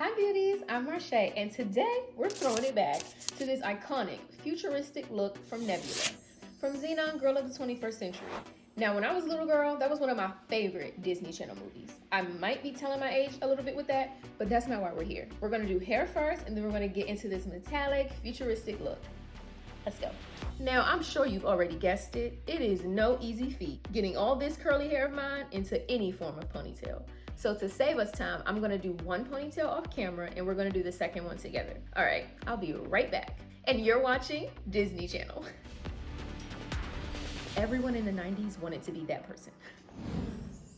Hi beauties, I'm Marche, and today we're throwing it back to this iconic, futuristic look from Nebula, from Zenon, Girl of the 21st Century. Now, when I was a little girl, that was one of my favorite Disney Channel movies. I might be telling my age a little bit with that, but that's not why we're here. We're gonna do hair first, and then we're gonna get into this metallic, futuristic look. Let's go. Now, I'm sure you've already guessed it. It is no easy feat getting all this curly hair of mine into any form of ponytail. So to save us time, I'm gonna do one ponytail off camera and we're gonna do the second one together. All right, I'll be right back. And you're watching Disney Channel. Everyone in the 90s wanted to be that person.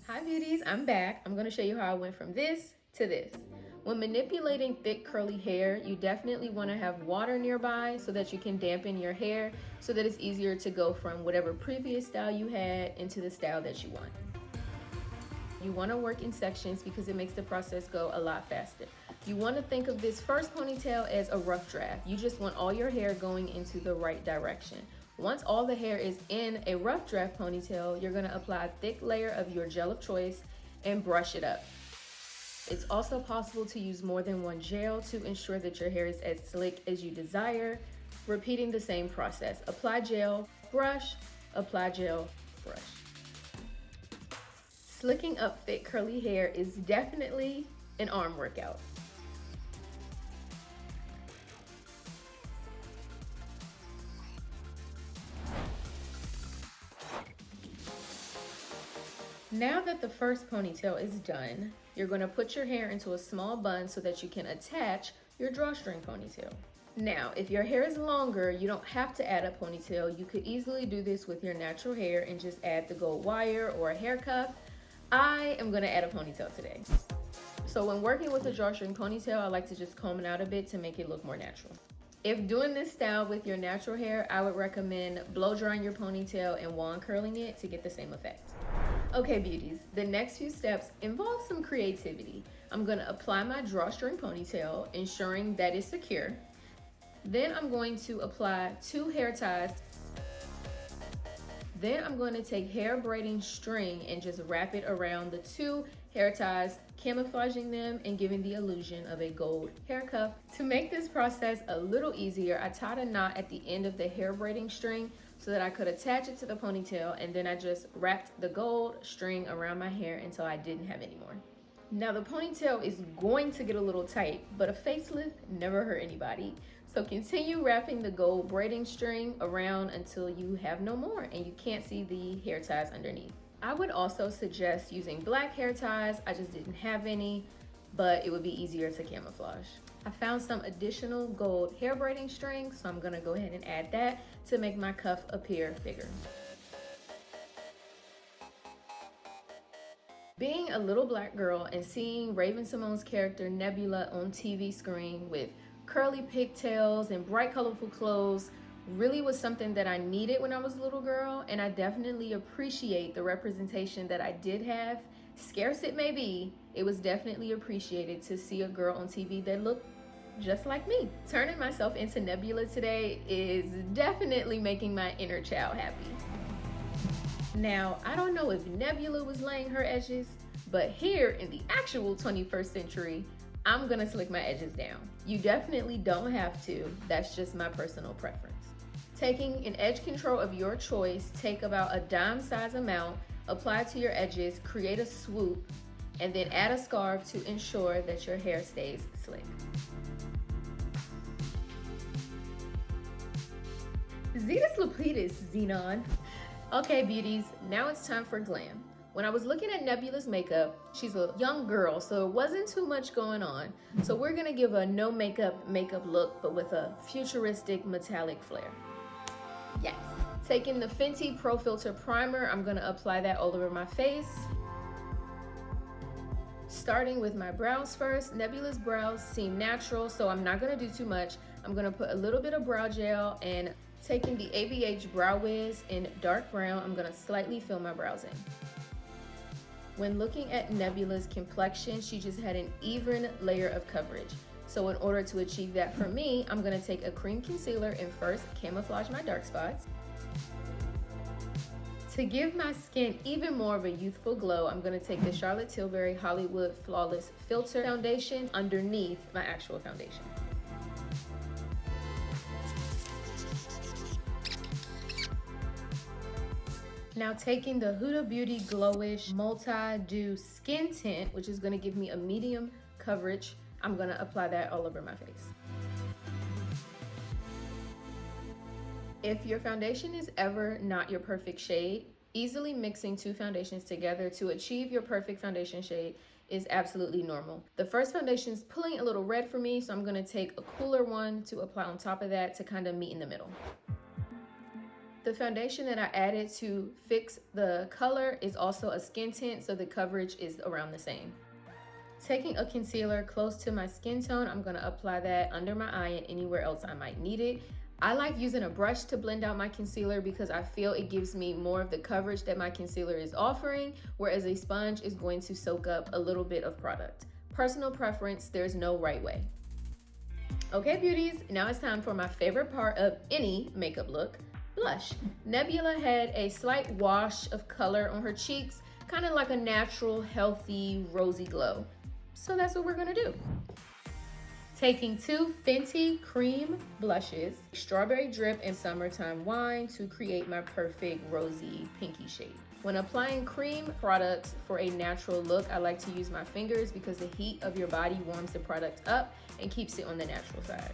Hi beauties, I'm back. I'm gonna show you how I went from this to this. When manipulating thick curly hair, you definitely wanna have water nearby so that you can dampen your hair so that it's easier to go from whatever previous style you had into the style that you want. You want to work in sections because it makes the process go a lot faster. You want to think of this first ponytail as a rough draft. You just want all your hair going into the right direction. Once all the hair is in a rough draft ponytail, you're going to apply a thick layer of your gel of choice and brush it up. It's also possible to use more than one gel to ensure that your hair is as slick as you desire. Repeating the same process. Apply gel, brush, apply gel, brush. Slicking up thick curly hair is definitely an arm workout. Now that the first ponytail is done, you're going to put your hair into a small bun so that you can attach your drawstring ponytail. Now, if your hair is longer, you don't have to add a ponytail. You could easily do this with your natural hair and just add the gold wire or a hair cuff. I am gonna add a ponytail today. So when working with a drawstring ponytail, I like to just comb it out a bit to make it look more natural. If doing this style with your natural hair, I would recommend blow drying your ponytail and wand curling it to get the same effect. Okay beauties, the next few steps involve some creativity. I'm gonna apply my drawstring ponytail, ensuring that it's secure. Then I'm going to apply 2 hair ties. Then I'm going to take hair braiding string and just wrap it around the 2 hair ties, camouflaging them and giving the illusion of a gold hair cuff. To make this process a little easier, I tied a knot at the end of the hair braiding string so that I could attach it to the ponytail, and then I just wrapped the gold string around my hair until I didn't have any more. Now the ponytail is going to get a little tight, but a facelift never hurt anybody. So continue wrapping the gold braiding string around until you have no more and you can't see the hair ties underneath. I would also suggest using black hair ties. I just didn't have any, but it would be easier to camouflage. I found some additional gold hair braiding string, so I'm gonna go ahead and add that to make my cuff appear bigger. Being a little black girl and seeing Raven-Symoné's character Nebula on TV screen with curly pigtails and bright colorful clothes really was something that I needed when I was a little girl, and I definitely appreciate the representation that I did have. Scarce it may be, it was definitely appreciated to see a girl on TV that looked just like me. Turning myself into Nebula today is definitely making my inner child happy. Now, I don't know if Nebula was laying her edges, but here in the actual 21st century, I'm gonna slick my edges down. You definitely don't have to, that's just my personal preference. Taking an edge control of your choice, take about a dime size amount, apply it to your edges, create a swoop, and then add a scarf to ensure that your hair stays slick. Cetus-lupeedus, Zenon. Okay beauties, now it's time for glam. When I was looking at Nebula's makeup, she's a young girl, so there wasn't too much going on. So we're gonna give a no makeup look, but with a futuristic metallic flair. Yes. Taking the Fenty Pro Filter Primer, I'm gonna apply that all over my face. Starting with my brows first. Nebula's brows seem natural, so I'm not gonna do too much. I'm gonna put a little bit of brow gel, and taking the ABH Brow Wiz in dark brown, I'm gonna slightly fill my brows in. When looking at Nebula's complexion, she just had an even layer of coverage. So in order to achieve that for me, I'm gonna take a cream concealer and first camouflage my dark spots. To give my skin even more of a youthful glow, I'm going to take the Charlotte Tilbury Hollywood Flawless Filter Foundation underneath my actual foundation. Now taking the Huda Beauty Glowish Multi-Dew Skin Tint, which is going to give me a medium coverage, I'm going to apply that all over my face. If your foundation is ever not your perfect shade, easily mixing two foundations together to achieve your perfect foundation shade is absolutely normal. The first foundation is pulling a little red for me, so I'm going to take a cooler one to apply on top of that to kind of meet in the middle. The foundation that I added to fix the color is also a skin tint, so the coverage is around the same. Taking a concealer close to my skin tone, I'm going to apply that under my eye and anywhere else I might need it. I like using a brush to blend out my concealer because I feel it gives me more of the coverage that my concealer is offering, whereas a sponge is going to soak up a little bit of product. Personal preference, there's no right way. Okay, beauties, now it's time for my favorite part of any makeup look, blush. Nebula had a slight wash of color on her cheeks, kind of like a natural, healthy, rosy glow. So that's what we're gonna do. Taking two Fenty cream blushes, Strawberry Drip and Summertime Wine to create my perfect rosy pinky shade. When applying cream products for a natural look, I like to use my fingers because the heat of your body warms the product up and keeps it on the natural side.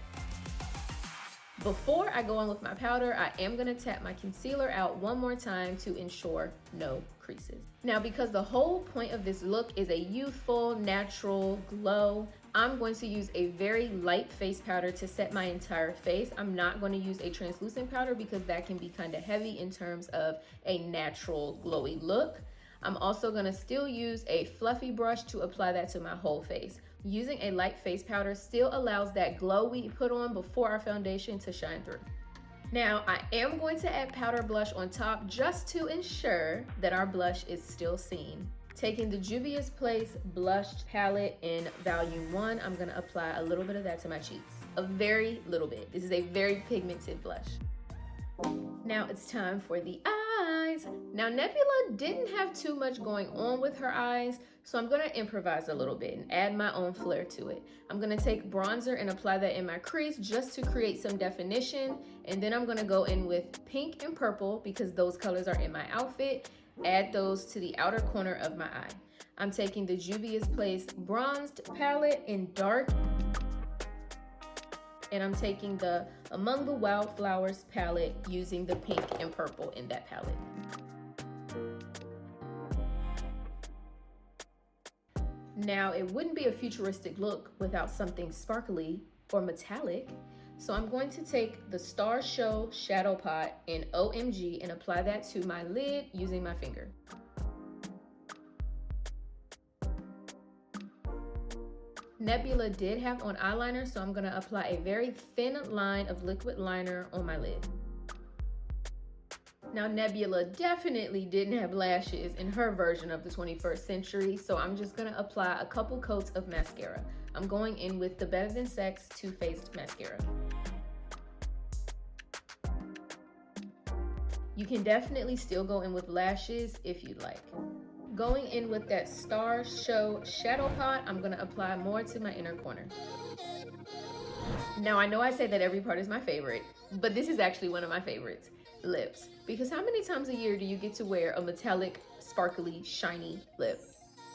Before I go on with my powder, I am gonna tap my concealer out one more time to ensure no creases. Now, because the whole point of this look is a youthful, natural glow, I'm going to use a very light face powder to set my entire face. I'm not going to use a translucent powder because that can be kind of heavy in terms of a natural glowy look. I'm also going to still use a fluffy brush to apply that to my whole face. Using a light face powder still allows that glow we put on before our foundation to shine through. Now, I am going to add powder blush on top just to ensure that our blush is still seen. Taking the Juvia's Place Blush Palette in Volume 1, I'm gonna apply a little bit of that to my cheeks. A very little bit. This is a very pigmented blush. Now it's time for the eyes. Now Nebula didn't have too much going on with her eyes, so I'm gonna improvise a little bit and add my own flair to it. I'm gonna take bronzer and apply that in my crease just to create some definition, and then I'm gonna go in with pink and purple because those colors are in my outfit. Add those to the outer corner of my eye. I'm taking the Juvia's Place Bronzed palette in dark, and I'm taking the Among the Wildflowers palette using the pink and purple in that palette. Now, it wouldn't be a futuristic look without something sparkly or metallic, so I'm going to take the Starshow Shadow Pot in OMG and apply that to my lid using my finger. Nebula did have on eyeliner, so I'm gonna apply a very thin line of liquid liner on my lid. Now, Nebula definitely didn't have lashes in her version of the 21st century, so I'm just gonna apply a couple coats of mascara. I'm going in with the Better Than Sex Too Faced Mascara. You can definitely still go in with lashes if you'd like. Going in with that Starshow Shadow Pot, I'm gonna apply more to my inner corner. Now, I know I say that every part is my favorite, but this is actually one of my favorites, lips. Because how many times a year do you get to wear a metallic, sparkly, shiny lip?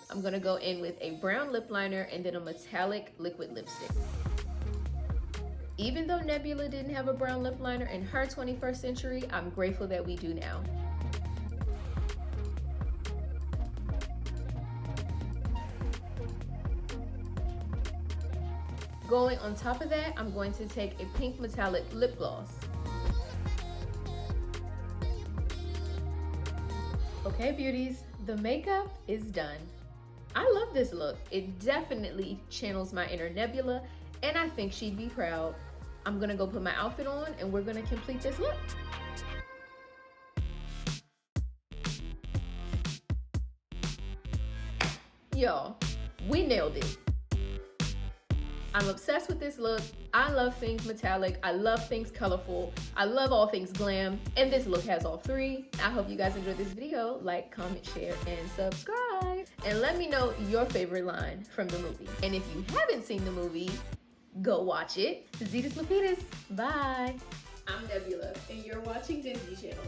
I'm gonna go in with a brown lip liner and then a metallic liquid lipstick. Even though Nebula didn't have a brown lip liner in her 21st century, I'm grateful that we do now. Going on top of that, I'm going to take a pink metallic lip gloss. Okay, beauties, the makeup is done. I love this look. It definitely channels my inner Nebula, and I think she'd be proud. I'm gonna go put my outfit on and we're gonna complete this look. Y'all, we nailed it. I'm obsessed with this look. I love things metallic. I love things colorful. I love all things glam. And this look has all three. I hope you guys enjoyed this video. Like, comment, share, and subscribe. And let me know your favorite line from the movie. And if you haven't seen the movie, go watch it. Cetus-lupeedus. Bye. I'm Nebula, and you're watching Disney Channel.